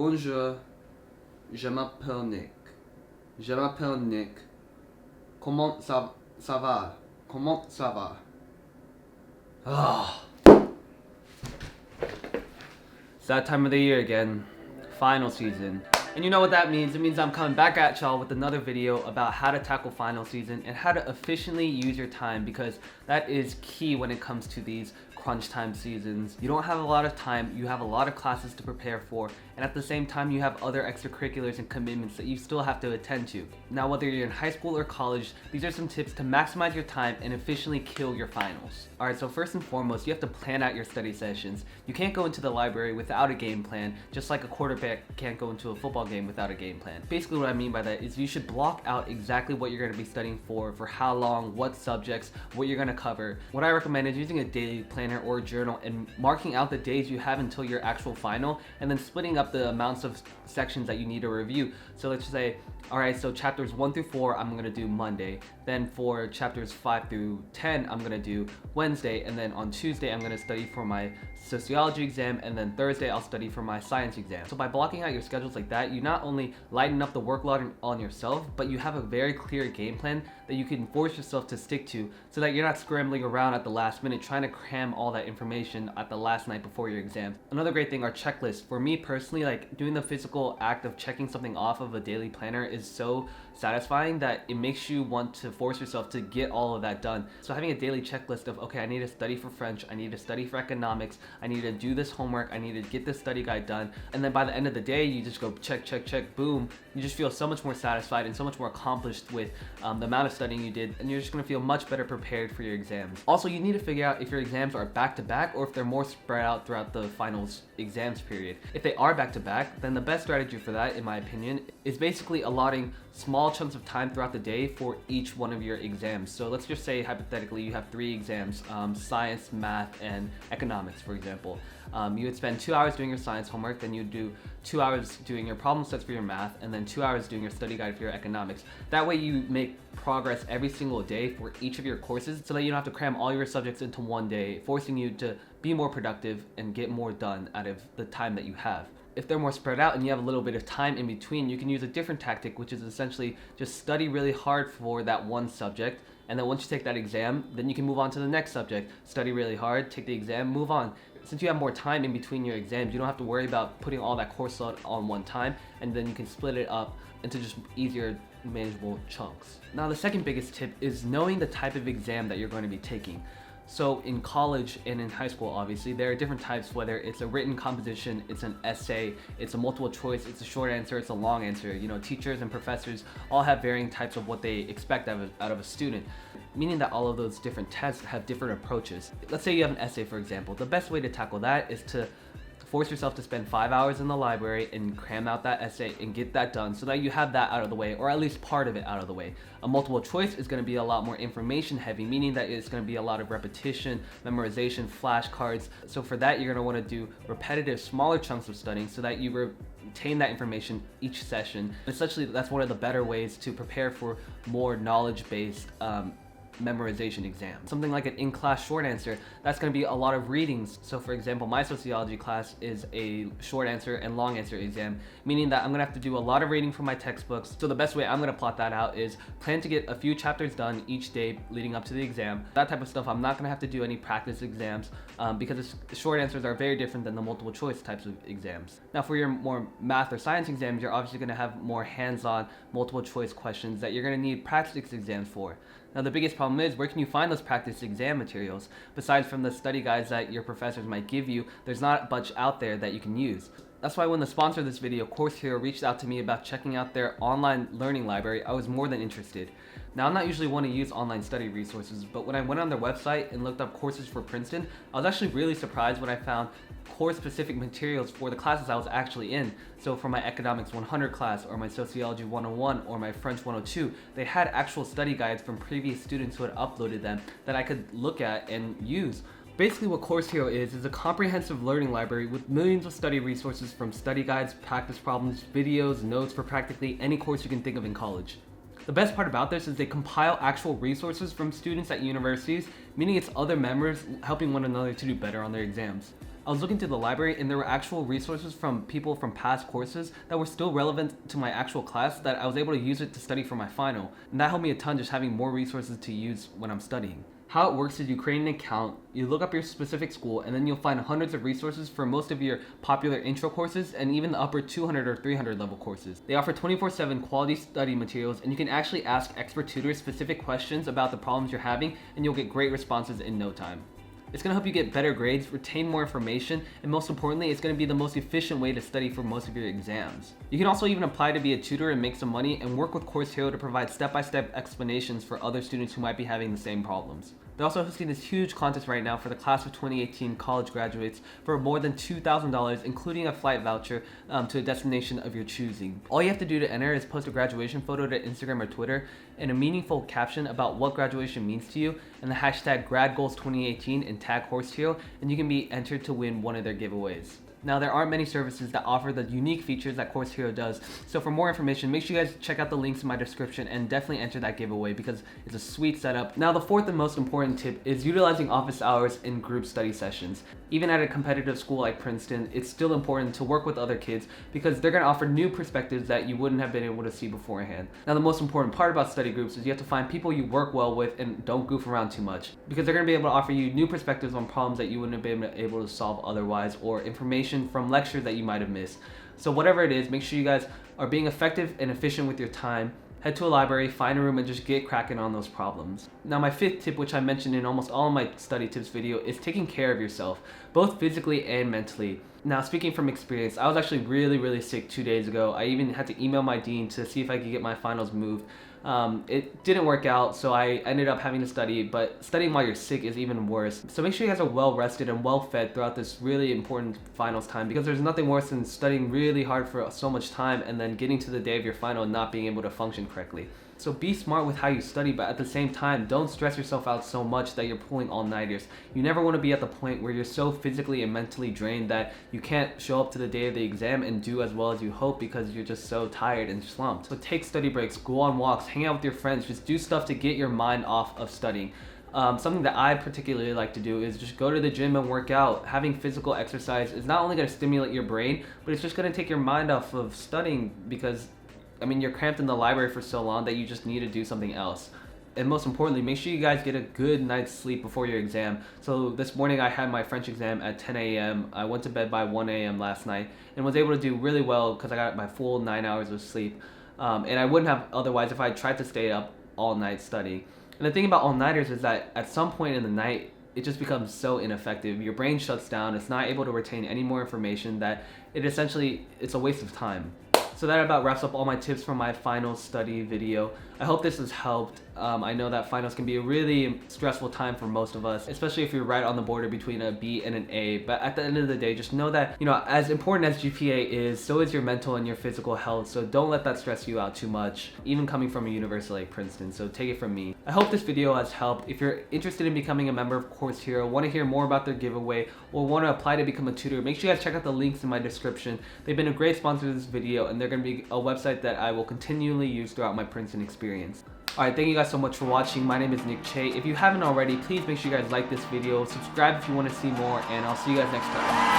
Bonjour, je m'appelle Nick. Je m'appelle Nick. Comment ça va? Comment ça va? Ah. It's that time of the year again. Final season. And you know what that means? It means I'm coming back at y'all with another video about how to tackle final season and how to efficiently use your time, because that is key when it comes to these crunch time seasons. You don't have a lot of time, you have a lot of classes to prepare for, and at the same time you have other extracurriculars and commitments that you still have to attend to. Now, whether you're in high school or college, these are some tips to maximize your time and efficiently kill your finals. Alright, so first and foremost, you have to plan out your study sessions. You can't go into the library without a game plan, just like a quarterback can't go into a football game without a game plan. Basically what I mean by that is you should block out exactly what you're going to be studying for how long, what subjects, what you're going to cover. What I recommend is using a daily planner or a journal and marking out the days you have until your actual final, and then splitting up the amounts of sections that you need to review. So let's just say, alright, so chapters 1 through 4 I'm going to do Monday, then for chapters 5 through 10 I'm going to do Wednesday, and then on Tuesday I'm going to study for my sociology exam, and then Thursday I'll study for my science exam. So by blocking out your schedules like that, you not only lighten up the workload on yourself, but you have a very clear game plan that you can force yourself to stick to, so that you're not scrambling around at the last minute trying to cram all that information at the last night before your exam. Another great thing are checklists. For me personally, like doing the physical act of checking something off of a daily planner is so satisfying that it makes you want to force yourself to get all of that done. So having a daily checklist of, okay, I need to study for French, I need to study for economics, I need to do this homework, I need to get this study guide done, and then by the end of the day you just go check, check, check, boom. You just feel so much more satisfied and so much more accomplished with the amount of studying you did, and you're just going to feel much better prepared for your exams. Also, you need to figure out if your exams are back-to-back or if they're more spread out throughout the finals exams period. If they are back-to-back, then the best strategy for that, in my opinion, is basically allotting small chunks of time throughout the day for each one of your exams. So let's just say hypothetically you have 3 exams, science, math, and economics, for example. You would spend 2 hours doing your science homework, then you'd do 2 hours doing your problem sets for your math, and then 2 hours doing your study guide for your economics. That way you make progress every single day for each of your courses, so that you don't have to cram all your subjects into one day, forcing you to be more productive and get more done out of the time that you have. If they're more spread out and you have a little bit of time in between, you can use a different tactic, which is essentially just study really hard for that one subject, and then once you take that exam, then you can move on to the next subject. Study really hard, take the exam, move on. Since you have more time in between your exams, you don't have to worry about putting all that course load on one time, and then you can split it up into just easier, manageable chunks. Now, the second biggest tip is knowing the type of exam that you're going to be taking. So in college and in high school, obviously, there are different types, whether it's a written composition, it's an essay, it's a multiple choice, it's a short answer, it's a long answer. You know, teachers and professors all have varying types of what they expect out of a student, meaning that all of those different tests have different approaches. Let's say you have an essay, for example. The best way to tackle that is to force yourself to spend 5 hours in the library and cram out that essay and get that done, so that you have that out of the way, or at least part of it out of the way. A multiple choice is going to be a lot more information heavy, meaning that it's going to be a lot of repetition, memorization, flashcards. So for that, you're going to want to do repetitive, smaller chunks of studying so that you retain that information each session. Essentially, that's one of the better ways to prepare for more knowledge-based memorization exam. Something like an in-class short answer, that's going to be a lot of readings. So for example, my sociology class is a short answer and long answer exam, meaning that I'm going to have to do a lot of reading from my textbooks. So the best way I'm going to plot that out is plan to get a few chapters done each day leading up to the exam. That type of stuff, I'm not going to have to do any practice exams because the short answers are very different than the multiple choice types of exams. Now for your more math or science exams, you're obviously going to have more hands-on multiple choice questions that you're going to need practice exams for. Now the biggest problem is, where can you find those practice exam materials? Besides from the study guides that your professors might give you, there's not much out there that you can use. That's why when the sponsor of this video, Course Hero, reached out to me about checking out their online learning library, I was more than interested. Now, I'm not usually one to use online study resources, but when I went on their website and looked up courses for Princeton, I was actually really surprised when I found course-specific materials for the classes I was actually in. So for my Economics 100 class, or my Sociology 101, or my French 102, they had actual study guides from previous students who had uploaded them that I could look at and use. Basically what Course Hero is a comprehensive learning library with millions of study resources, from study guides, practice problems, videos, notes for practically any course you can think of in college. The best part about this is they compile actual resources from students at universities, meaning it's other members helping one another to do better on their exams. I was looking through the library and there were actual resources from people from past courses that were still relevant to my actual class that I was able to use it to study for my final. And that helped me a ton, just having more resources to use when I'm studying. How it works is you create an account, you look up your specific school, and then you'll find hundreds of resources for most of your popular intro courses and even the upper 200 or 300 level courses. They offer 24/7 quality study materials, and you can actually ask expert tutors specific questions about the problems you're having, and you'll get great responses in no time. It's going to help you get better grades, retain more information, and most importantly, it's going to be the most efficient way to study for most of your exams. You can also even apply to be a tutor and make some money and work with Course Hero to provide step-by-step explanations for other students who might be having the same problems. They're also hosting this huge contest right now for the class of 2018 college graduates for more than $2,000, including a flight voucher to a destination of your choosing. All you have to do to enter is post a graduation photo to Instagram or Twitter and a meaningful caption about what graduation means to you and the hashtag GradGoals2018 and tag Course Hero, and you can be entered to win one of their giveaways. Now, there aren't many services that offer the unique features that Course Hero does, so for more information, make sure you guys check out the links in my description and definitely enter that giveaway because it's a sweet setup. Now, the fourth and most important tip is utilizing office hours in group study sessions. Even at a competitive school like Princeton, it's still important to work with other kids because they're going to offer new perspectives that you wouldn't have been able to see beforehand. Now, the most important part about study groups is you have to find people you work well with and don't goof around too much because they're going to be able to offer you new perspectives on problems that you wouldn't have been able to solve otherwise, or information from lectures that you might have missed. So whatever it is, make sure you guys are being effective and efficient with your time. Head to a library, find a room, and just get cracking on those problems. Now, my fifth tip, which I mentioned in almost all of my study tips video, is taking care of yourself, both physically and mentally. Now, speaking from experience, I was actually really sick 2 days ago. I even had to email my dean to see if I could get my finals moved. It didn't work out, so I ended up having to study, but studying while you're sick is even worse. So make sure you guys are well rested and well fed throughout this really important finals time, because there's nothing worse than studying really hard for so much time and then getting to the day of your final and not being able to function correctly. So be smart with how you study, but at the same time, don't stress yourself out so much that you're pulling all-nighters. You never want to be at the point where you're so physically and mentally drained that you can't show up to the day of the exam and do as well as you hope because you're just so tired and slumped. So take study breaks, go on walks, hang out with your friends, just do stuff to get your mind off of studying. Something that I particularly like to do is just go to the gym and work out. Having physical exercise is not only going to stimulate your brain, but it's just going to take your mind off of studying because you're cramped in the library for so long that you just need to do something else. And most importantly, make sure you guys get a good night's sleep before your exam. So this morning I had my French exam at 10 a.m. I went to bed by 1 a.m. last night and was able to do really well because I got my full 9 hours of sleep. And I wouldn't have otherwise if I tried to stay up all night studying. And the thing about all-nighters is that at some point in the night, it just becomes so ineffective. Your brain shuts down. It's not able to retain any more information that it's a waste of time. So that about wraps up all my tips from my finals study video. I hope this has helped. I know that finals can be a really stressful time for most of us, especially if you're right on the border between a B and an A. But at the end of the day, just know that, as important as GPA is, so is your mental and your physical health. So don't let that stress you out too much, even coming from a university like Princeton. So take it from me. I hope this video has helped. If you're interested in becoming a member of Course Hero, want to hear more about their giveaway, or want to apply to become a tutor, make sure you guys check out the links in my description. They've been a great sponsor to this video, and they're going to be a website that I will continually use throughout my Princeton experience. Alright, thank you guys so much for watching. My name is Nick Chae. If you haven't already, please make sure you guys like this video, subscribe if you want to see more, and I'll see you guys next time.